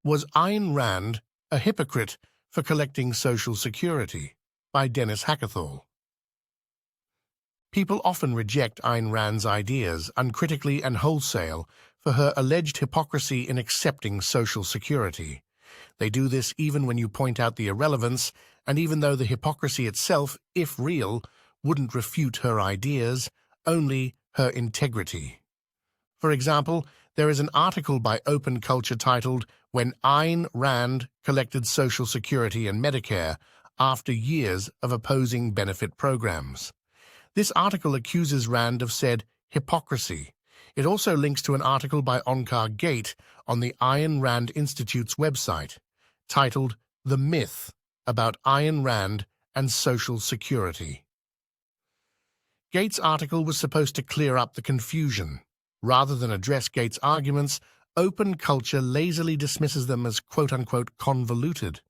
Was Ayn Rand a hypocrite for collecting Social Security? By Dennis Hackethal. People often reject Ayn Rand's ideas uncritically and wholesale for her alleged hypocrisy in accepting Social Security. They do this even when you point out the irrelevance, and even though the hypocrisy itself, if real, wouldn't refute her ideas, only her integrity. For example, there is an article by Open Culture titled "When Ayn Rand Collected Social Security and Medicare After Years of Opposing Benefit Programs." This article accuses Rand of said hypocrisy. It also links to an article by Onkar Gate on the Ayn Rand Institute's website, titled "The Myth About Ayn Rand and Social Security." Gates' article was supposed to clear up the confusion. Rather than address Gates' arguments, Open Culture lazily dismisses them as quote-unquote convoluted.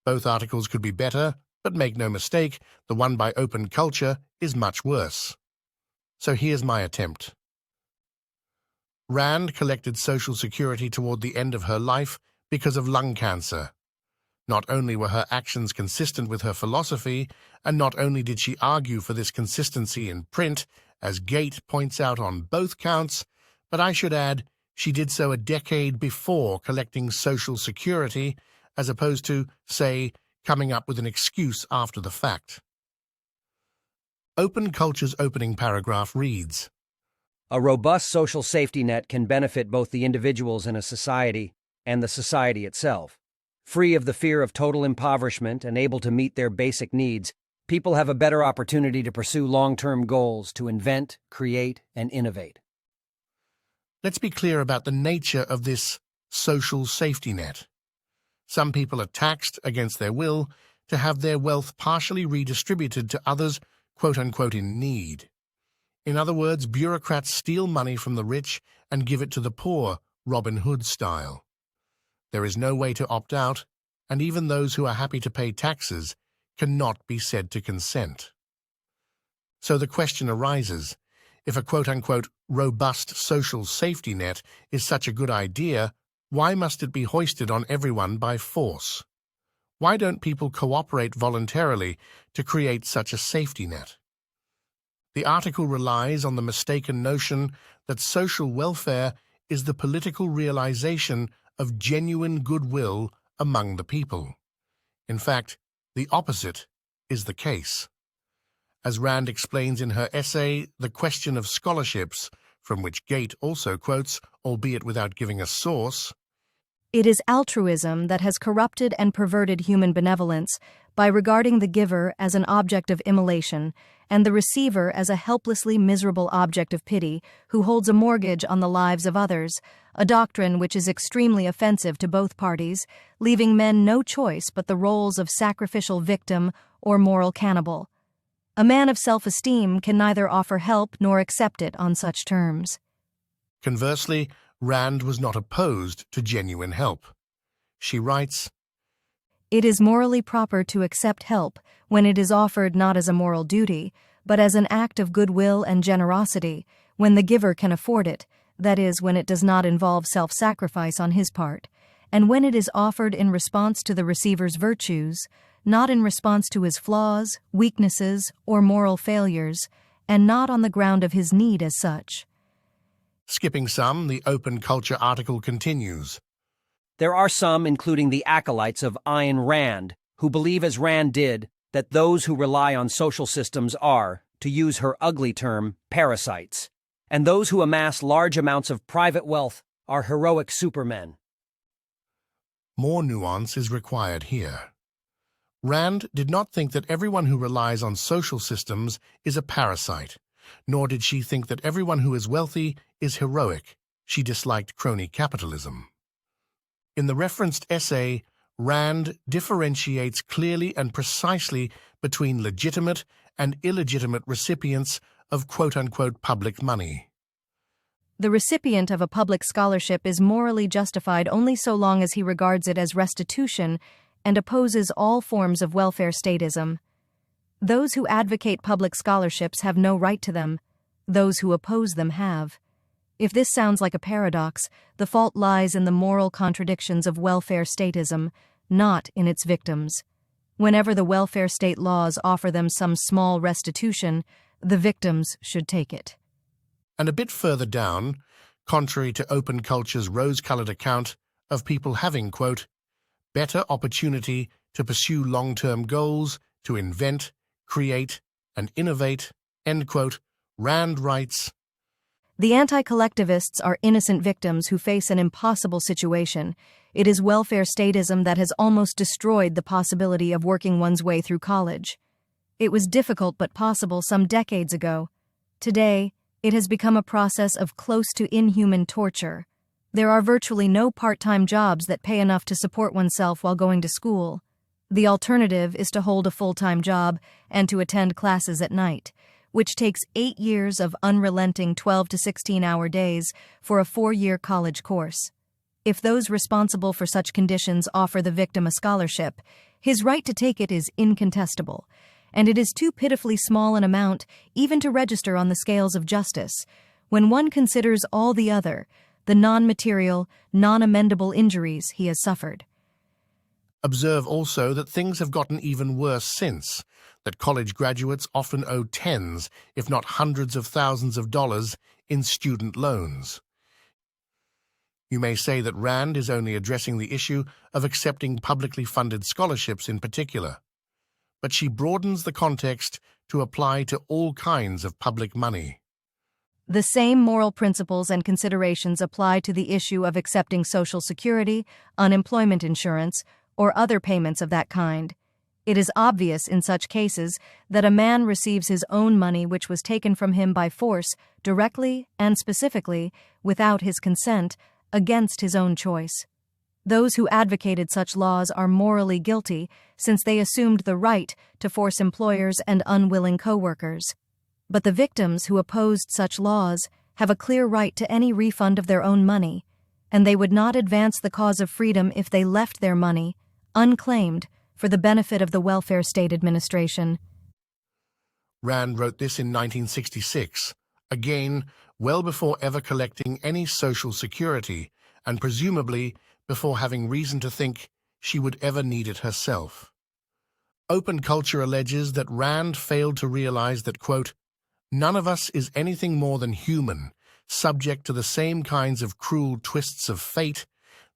Both articles could be better, but make no mistake, the one by Open Culture is much worse. So here's my attempt. Rand collected Social Security toward the end of her life because of lung cancer. Not only were her actions consistent with her philosophy, and not only did she argue for this consistency in print, as Gate points out on both counts, but I should add, she did so a decade before collecting Social Security, as opposed to, say, coming up with an excuse after the fact. Open Culture's opening paragraph reads, "A robust social safety net can benefit both the individuals in a society and the society itself. Free of the fear of total impoverishment and able to meet their basic needs, people have a better opportunity to pursue long-term goals, to invent, create, and innovate." Let's be clear about the nature of this social safety net. Some people are taxed against their will to have their wealth partially redistributed to others, quote-unquote, in need. In other words, bureaucrats steal money from the rich and give it to the poor, Robin Hood style. There is no way to opt out, and even those who are happy to pay taxes cannot be said to consent. So the question arises, if a quote-unquote robust social safety net is such a good idea, why must it be hoisted on everyone by force? Why don't people cooperate voluntarily to create such a safety net? The article relies on the mistaken notion that social welfare is the political realization of genuine goodwill among the people. In fact, the opposite is the case. As Rand explains in her essay, The Question of Scholarships, from which Gate also quotes, albeit without giving a source, "It is altruism that has corrupted and perverted human benevolence by regarding the giver as an object of immolation and the receiver as a helplessly miserable object of pity who holds a mortgage on the lives of others, a doctrine which is extremely offensive to both parties, leaving men no choice but the roles of sacrificial victim or moral cannibal. A man of self-esteem can neither offer help nor accept it on such terms." Conversely, Rand was not opposed to genuine help. She writes, "It is morally proper to accept help when it is offered not as a moral duty, but as an act of goodwill and generosity, when the giver can afford it, that is, when it does not involve self-sacrifice on his part, and when it is offered in response to the receiver's virtues, not in response to his flaws, weaknesses, or moral failures, and not on the ground of his need as such." Skipping some, the Open Culture article continues. "There are some, including the acolytes of Ayn Rand, who believe as Rand did, that those who rely on social systems are, to use her ugly term, parasites, and those who amass large amounts of private wealth are heroic supermen." More nuance is required here. Rand did not think that everyone who relies on social systems is a parasite, nor did she think that everyone who is wealthy is heroic. She disliked crony capitalism. In the referenced essay, Rand differentiates clearly and precisely between legitimate and illegitimate recipients of quote-unquote public money. The recipient of a public scholarship is morally justified only so long as he regards it as restitution and opposes all forms of welfare statism. Those who advocate public scholarships have no right to them. Those who oppose them have. If this sounds like a paradox, the fault lies in the moral contradictions of welfare statism, not in its victims. Whenever the welfare state laws offer them some small restitution, the victims should take it. And a bit further down, contrary to open culture's rose-colored account of people having, quote, better opportunity to pursue long-term goals, to invent, create, and innovate, end quote, Rand writes, The anti-collectivists are innocent victims who face an impossible situation. It is welfare statism that has almost destroyed the possibility of working one's way through college. It was difficult but possible some decades ago. Today, it has become a process of close to inhuman torture. There are virtually no part-time jobs that pay enough to support oneself while going to school. The alternative is to hold a full-time job and to attend classes at night, which takes 8 years of unrelenting 12 to 16-hour days for a 4-year college course. If those responsible for such conditions offer the victim a scholarship, his right to take it is incontestable, and it is too pitifully small an amount even to register on the scales of justice, when one considers all the other, the non-material, non-amendable injuries he has suffered. Observe also that things have gotten even worse since, that college graduates often owe tens, if not hundreds of thousands of dollars in student loans. You may say that Rand is only addressing the issue of accepting publicly funded scholarships in particular, but she broadens the context to apply to all kinds of public money. The same moral principles and considerations apply to the issue of accepting Social Security, unemployment insurance, or other payments of that kind. It is obvious in such cases that a man receives his own money which was taken from him by force, directly and specifically, without his consent, against his own choice. Those who advocated such laws are morally guilty, since they assumed the right to force employers and unwilling co-workers. But the victims who opposed such laws have a clear right to any refund of their own money, and they would not advance the cause of freedom if they left their money, unclaimed, for the benefit of the welfare state administration. Rand wrote this in 1966, again, well before ever collecting any Social Security, and presumably before having reason to think she would ever need it herself. Open culture alleges that Rand failed to realize that, quote, none of us is anything more than human, subject to the same kinds of cruel twists of fate,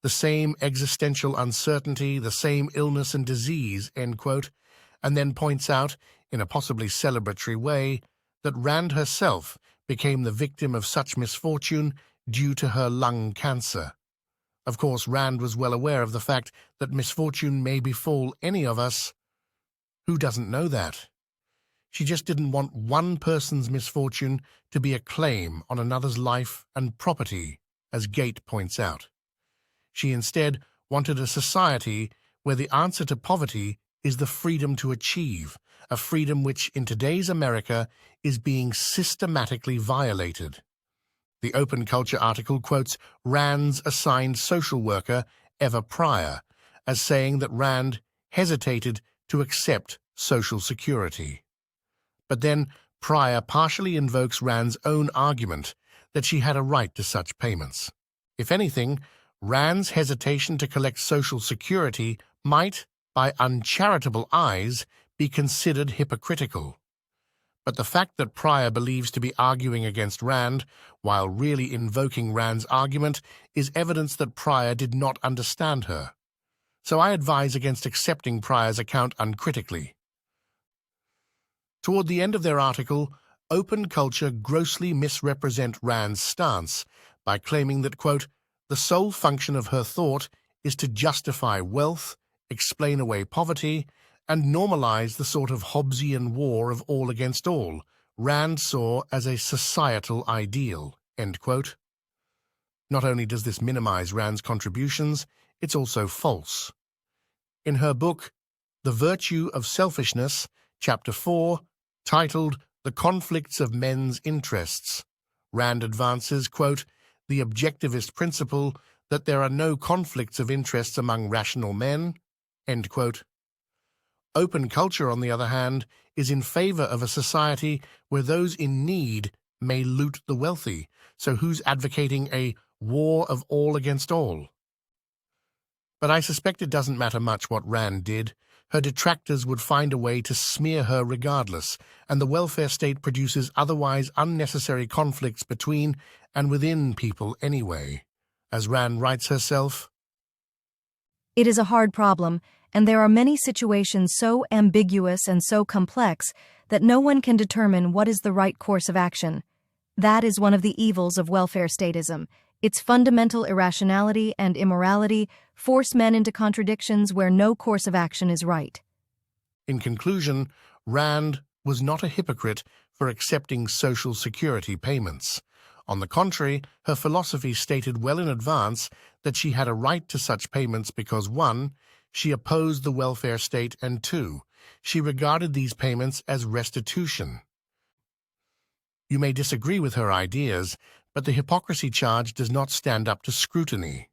the same existential uncertainty, the same illness and disease, end quote, and then points out, in a possibly celebratory way, that Rand herself became the victim of such misfortune due to her lung cancer. Of course, Rand was well aware of the fact that misfortune may befall any of us. Who doesn't know that? She just didn't want one person's misfortune to be a claim on another's life and property, as Gate points out. She instead wanted a society where the answer to poverty is the freedom to achieve, a freedom which, in today's America, is being systematically violated. The Open Culture article quotes Rand's assigned social worker, Eva Pryor, as saying that Rand hesitated to accept Social Security. But then Pryor partially invokes Rand's own argument that she had a right to such payments. If anything, Rand's hesitation to collect Social Security might, by uncharitable eyes, be considered hypocritical. But the fact that Pryor believes to be arguing against Rand, while really invoking Rand's argument, is evidence that Pryor did not understand her. So I advise against accepting Pryor's account uncritically. Toward the end of their article, Open Culture grossly misrepresent Rand's stance by claiming that, quote, the sole function of her thought is to justify wealth, explain away poverty, and normalize the sort of Hobbesian war of all against all Rand saw as a societal ideal, end quote. Not only does this minimize Rand's contributions, it's also false. In her book, The Virtue of Selfishness, Chapter 4, titled The Conflicts of Men's Interests, Rand advances, quote, the objectivist principle that there are no conflicts of interests among rational men, end quote. Open Culture, on the other hand, is in favor of a society where those in need may loot the wealthy. So who's advocating a war of all against all? But I suspect it doesn't matter much what Rand did. Her detractors would find a way to smear her regardless, and the welfare state produces otherwise unnecessary conflicts between and within people anyway. As Rand writes herself, It is a hard problem, and there are many situations so ambiguous and so complex that no one can determine what is the right course of action. That is one of the evils of welfare statism. Its fundamental irrationality and immorality force men into contradictions where no course of action is right. in conclusion, Rand was not a hypocrite for accepting Social Security payments. On the contrary, her philosophy stated well in advance that she had a right to such payments because 1. She opposed the welfare state, and 2. She regarded these payments as restitution. You may disagree with her ideas, but the hypocrisy charge does not stand up to scrutiny.